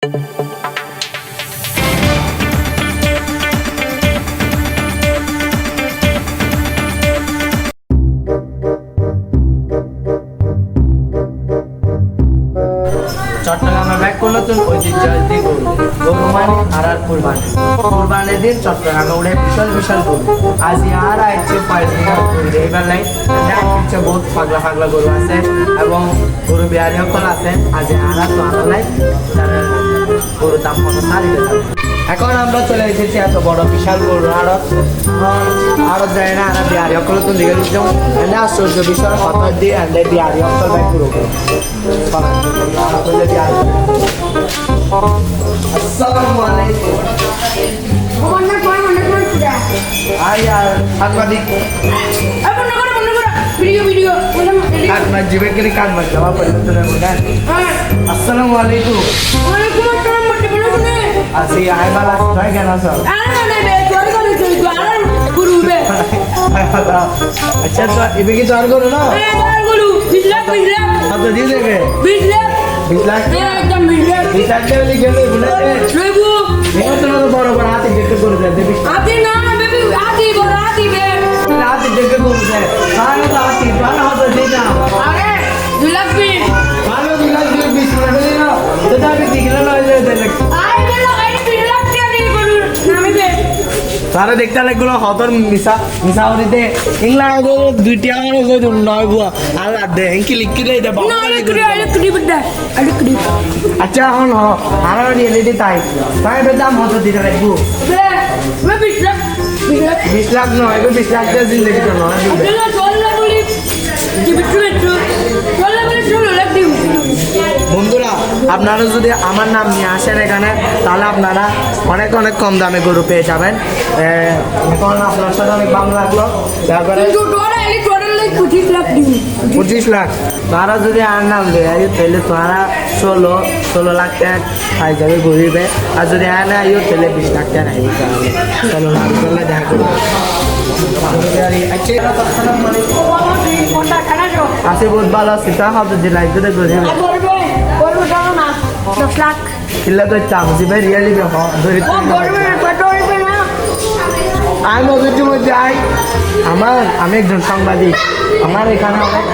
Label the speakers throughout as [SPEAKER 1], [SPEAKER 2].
[SPEAKER 1] চট্টগ্রামের ব্যাক নতুন ঐতিহ্যবাহী গরু মানে আর কুরবানির দিন চট্টগ্রামে উঠে বিশাল বিশাল গরু আজ আর আইছে এইবার লাই পিছিয়ে বহুত পাগলা পাগলা গরু আছে এবং গরু বিহারি সকল আছে আজ আর তো আনা নাই গরুর দাম কত সারিতে যাবে। এখন আমরা চলে এসেছি এত বড় বিশাল গরু আরো যায় না আর বিহারি সকল তো লিখে দিচ্ছিলাম আশ্চর্য বিষয় কথা দিয়ে বিহারি সকল ব্যাগ গরু Assalamualaikum. Sahabadik. Video. Karena jiwa kiri kan macam apa itu sudah. Assalamualaikum.
[SPEAKER 2] Waalaikumsalam warahmatullahi.
[SPEAKER 1] Asih ayah balas saya kan asal. अच्छा तो इबे की चार करो ना
[SPEAKER 2] 20 लाख
[SPEAKER 1] हाँ तो दे देंगे
[SPEAKER 2] 20 लाख
[SPEAKER 1] 20 लाख
[SPEAKER 2] एकदम 20 लाख
[SPEAKER 1] 20 लाख के लिए खेले बोले
[SPEAKER 2] लेबू
[SPEAKER 1] नहीं तो ना तो बरोबर आते देख करो दे 20
[SPEAKER 2] आती ना बेबी आती बोल आती बे
[SPEAKER 1] आते देख करो दे सारे तो आती बाला हो तो दे ना
[SPEAKER 2] अरे 2 लाख भी
[SPEAKER 1] बाला 2 लाख 20 मिनट दे ना तो जाके दिखला ना दे लग
[SPEAKER 2] आए बोलो आई 2 लाख क्या नहीं करू नामे पे
[SPEAKER 1] তারা দেখতে লাগলো হতর মিসাউরিতে ইংল্যান্ডে দুইটা আমার কই নয় বুয়া আর দে এনকি লিখি দে দে
[SPEAKER 2] না লিখি বড় লিখি
[SPEAKER 1] আচ্ছা হন হ আর রিয়েলিটি তাই দাম হতো দিতে লাগবো
[SPEAKER 2] বে 20 লাখ
[SPEAKER 1] 20 লাখ নয় 20 লাখ দিয়ে জিন্দেগি তো নয়
[SPEAKER 2] আচ্ছা চল না বলি কি বিট্টু চল না বলি 16 লাখ দিও
[SPEAKER 1] বন্ধুরা আপনারা যদি আমার নাম নিয়ে আসেন এখানে তাহলে আপনারা অনেক অনেক কম দামে গরু পেয়ে যাবেন এখন আপনার সাথে অনেক ভালো লাগলো তারপরে
[SPEAKER 2] 25 লাখ দিও
[SPEAKER 1] 25 লাখ তারা যদি আর নাম দেয় তাহলে তোরা 16 লাখ টাকা পাই যাবে গরিবে আর যদি আর না আইও তাহলে 20 লাখ টাকা আইবে চলো না চলে দেখা করবো আছে বহুত ভালো আছে তা হবে যে লাইক করে গরিবে
[SPEAKER 2] করবো জানো না 10 লাখ
[SPEAKER 1] কিল্লা তো চামচি ভাই রিয়েলি বে ধরে
[SPEAKER 2] করবে না
[SPEAKER 1] আমি মধ্যে মধ্যে আমি একজন সাংবাদিক আমার এখানে অনেক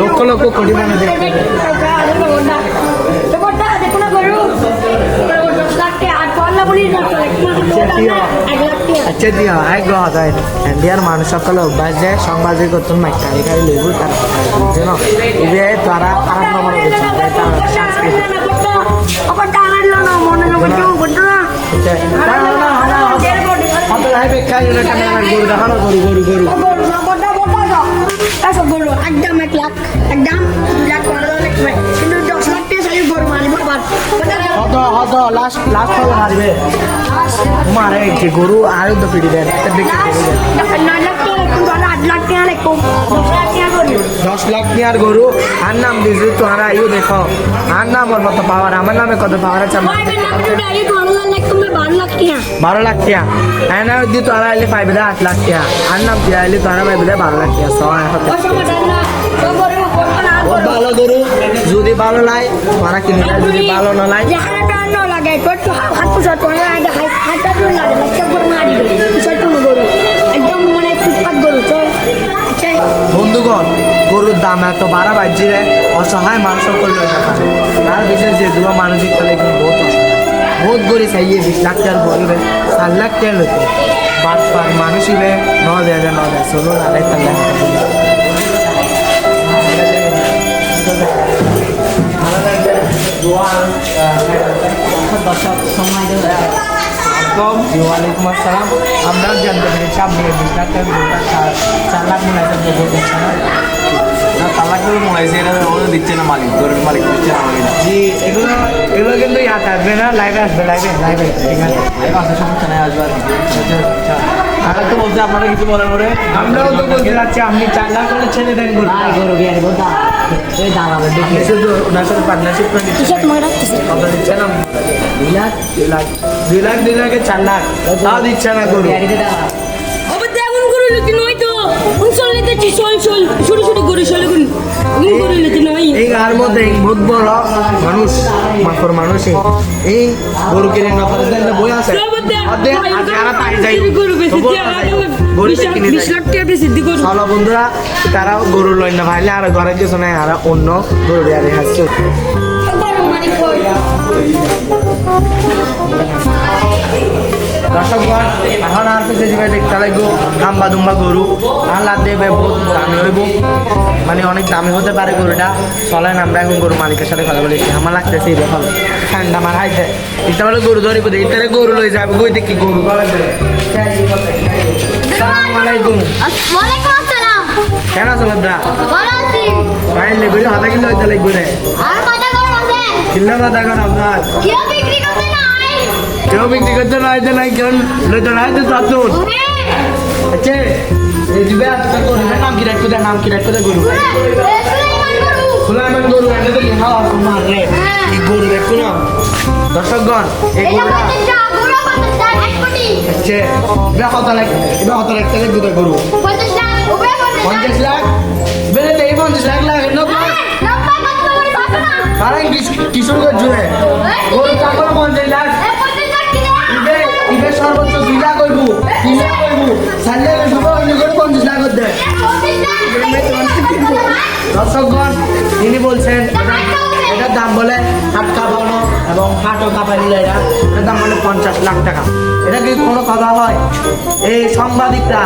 [SPEAKER 1] লক্ষ লক্ষ কোটি মানুষ দেখতে আচ্ছা দিয়া এক কথা ইন্ডিয়ার মানুষ সকলে অভ্যাস যায় সাংবাদিক করতেন মাইকা এখানে লইব তার যেন এবে তারা খারাপ নম্বর দিচ্ছে
[SPEAKER 2] একদম 1 লাখ একদম 2 লাখ কিন্তু 10 লাখ টাকা চাই গরু মারিব
[SPEAKER 1] লাস্ট হলো মারবে মারে যে গরু আর তো পিড়ি দেন
[SPEAKER 2] 9 লাখ টাকা কিন্তু 8 লাখ টাকা লাগবো 10 লাখ টাকা
[SPEAKER 1] 10 লাখ টাকার গরু আর নাম দিয়েছি তোমরা ইউ দেখো আর নাম ওর মতো পাওয়ার আমার নামে কত পাওয়ার আছে 12 লাখ টাকা হ্যাঁ না দি তোরা আইলে পাইবে 8 লাখ টাকা আর নাম দিয়ে আইলে তোরা পাইবে 12 লাখ টাকা ভালো গরু যদি ভালো লাই তোরা কিনে যদি ভালো না লাই বন্ধুগণ গরুর দাম এত বাড়া বাড়ছে অসহায় মানুষ করলে তার বিশেষ যে দুটো মানসিক তাহলে কিন্তু বহুত গরিব চাইয়ে 20 লাখ টাকার বলবে 4 লাখ টাকা লোক বাট মানুষ হিলে 9,000 ষোলো আড়াই 4 লাখ ওয়ালাইকুম আসসালাম আমরা জানতে পেরেছি আপনি 20 লাখ টাকা 4 লাখ মনে হয় দিচ্ছে না
[SPEAKER 3] তালাকগুলো মনে হয়েছে এটা ওরা দিচ্ছে না মালিক গরুর মালিক দিচ্ছে না আমাকে
[SPEAKER 1] জি এগুলো কিন্তু ইয়াতে আসবে না লাইভে আসবে লাইভে ঠিক আছে
[SPEAKER 3] আসলে সমস্যা নেই আসবে আর তো বলছে আপনারা কিছু বলেন ওরে
[SPEAKER 1] আমরাও তো বলতে যাচ্ছি আপনি 4 লাখ করে ছেড়ে দেন গরু বিয়ারি বলতা এই দাঁড়াবে দেখি শুধু ওনার সাথে পার্টনারশিপ করে দিচ্ছে কত দিচ্ছে না 2 লাখ 2 লাখে 4 লাখ তাও দিচ্ছে না গরু
[SPEAKER 2] অবশ্যই এমন গরু লুকি নয় তো চলে যাচ্ছি চল শুরু করে চলে করি করে নিতে নাই
[SPEAKER 1] এই গার মধ্যে বহুত বড় মানুষ মাফর মানুষ এই গরু কিনে না পারে দেন বই আছে অর্ধেক আজ যারা তাই যাই গরু কিনে
[SPEAKER 2] 20 লাখ টাকা বেশি দি করো
[SPEAKER 1] চলো বন্ধুরা তারা গরু লই না ভাইলে আর ঘরে কিছু নাই আর অন্য গরু দিয়ে হাসছে দর্শকগণ এখন আর কিছু জায়গায় দেখতে লাগবো লাম্বা দুম্বা গরু আর লাদ দেবে বহুত দামি হইব মানে অনেক দামি হতে পারে গরুটা চলেন আমরা এখন গরু মালিকের সাথে কথা বলেছি আমার লাগতেছে এই দেখো ঠান্ডা মার হাইতে এটা বলে গরু ধরিব ইতারে গরু লই যাবে গই দেখি গরু গলা ধরে আসসালামু আলাইকুম
[SPEAKER 4] ওয়ালাইকুম আসসালাম
[SPEAKER 1] কেন চলদ্রা
[SPEAKER 4] ভালো আছি
[SPEAKER 1] ফাইলে গরু হাতে কিলো হইতে লাগবে রে
[SPEAKER 4] আর কথা কর আছে
[SPEAKER 1] কিলো মাথা কর আপনার
[SPEAKER 4] কেউ বিক্রি করতে নাই
[SPEAKER 1] কেউ বিক্রি করতে না হইতে নাই কেউ লইতে না হইতে চাতুন আচ্ছা এই দিবে আজকে গরু নাম কি রাখতে দে নাম কি রাখতে দে গরু সুলাইমান গরু এনে তো লিখা আছে মার রে এই গরু দেখো না দর্শকগণ এই গরুটা আচ্ছা এটা কত লাখ টাকা দুধ গরু 50 লাখ বেলে দেই 50 লাখ লাগে না কারণ কিশোর জুড়ে গরু চাকর 50 লাখ ইবে সর্বোচ্চ 2 লাখ হইব 3 লাখ হইব 4 লাখ হইব অন্য করে 50 লাখ হতে দর্শকগণ তিনি বলছেন এটার দাম বলে হাট কাঁপানো এবং হাটও কাঁপাইলে এটার দাম বলে 50 লাখ টাকা এটা কি কোনো কথা হয় এই সাংবাদিকরা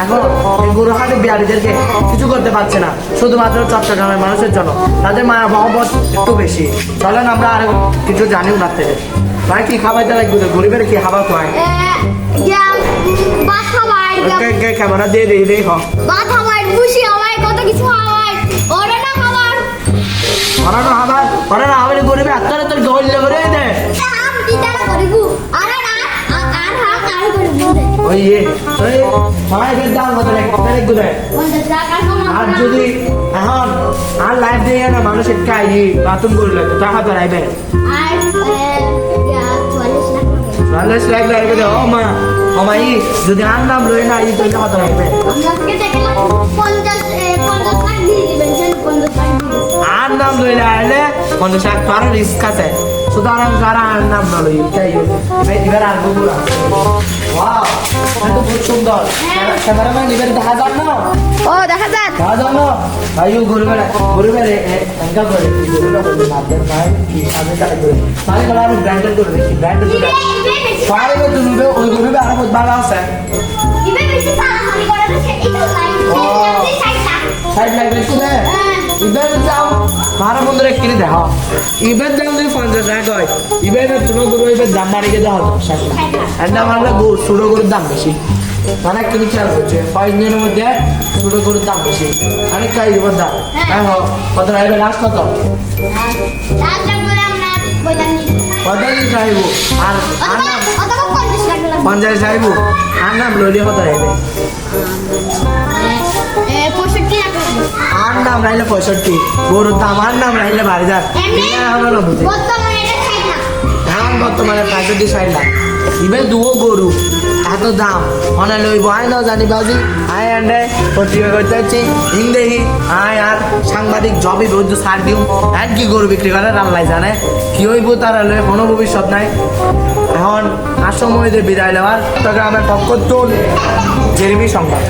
[SPEAKER 1] এখন এই গরু হাটে বিহারীদেরকে কিছু করতে পারছে না শুধুমাত্র চট্টগ্রামের মানুষের জন্য তাদের মায়া মহব্বত একটু বেশি চলেন আমরা আরো কিছু জানি ওনার থেকে ভাই কি খাবাইতে লাগবে গরিবের কি খাবার খাওয়ায় ক্যামেরা দিয়ে দিই দেখ ওরা আমার গরিবে আত্মারে তোর গহল্য করে দে ওই সবাইকের দাম কত লাগবে দেয় আর যদি এখন আর লাইফ দিয়ে না মানুষের কাই বাথরুম করলে টাকা তো রাইবে 40 লাখ লাগবে দে ও মা যদি আর নাম লই না এই তো কত রাখবে আর নাম লই না এলে 50 লাখ পার রিস্ক আছে সুতরাং যারা আর নাম না লই তাই এবার আর গুলা ওয়াও এটা খুব সুন্দর ক্যামেরাম্যান এবার দেখা যান না
[SPEAKER 4] ও দেখা যাক
[SPEAKER 1] দেখা যান না ভাইও গরিবের এঙ্কা করে গরিবের বলে না দেন ভাই কি আমি তাই করে তাই বলা আমি ব্র্যান্ডেড করে দেখি ব্র্যান্ডেড করে সবাই তো নিবে ওই গরিবে আর বহুত ভালো আছে
[SPEAKER 4] ইবে বেশি সারাহানি করে আছে এটা লাইন
[SPEAKER 1] সাইড লাগবে তো দে ইবেন যাও মারা বন্ধুরা কিনে দেখো ইবেন দাম যদি 50 লাখ হয় ইবেন তুমি গরু ইবেন দাম বাড়িয়ে দেওয়া হতো 60 লাখ আর দাম আমরা ছোট গরুর দাম বেশি মানে কিনে খেয়াল করছে 5 দিনের মধ্যে ছোট গরুর দাম বেশি অনেক কাই দিব দাম হ্যাঁ কত রাখবে লাস্ট কত
[SPEAKER 4] লাস্ট করে আমরা
[SPEAKER 1] কত দিন চাইবো আর আর নাম 50 চাইবো আর নাম লইলে কত রাখবে আর নাম রাইলে 65 গরুর দাম আর নাম রাইলে বাড়ি যাক আমরা না বুঝি এখন বর্তমানে 65 লাখ ইবে দুও গরু এত দাম মনে লইব আয় না জানি বাজি আয় আন্ডে পত্রিকা করতে হচ্ছে হিংদেহি আয় আর সাংবাদিক জবই বৈদ্য সার দিও এক কি গরু বিক্রি করে রান্নাই জানে কি হইব তারা লই কোনো ভবিষ্যৎ নাই এখন আর সময় দিয়ে বিদায় নেওয়ার তবে আমার পক্ষ জেরিমি সংবাদ।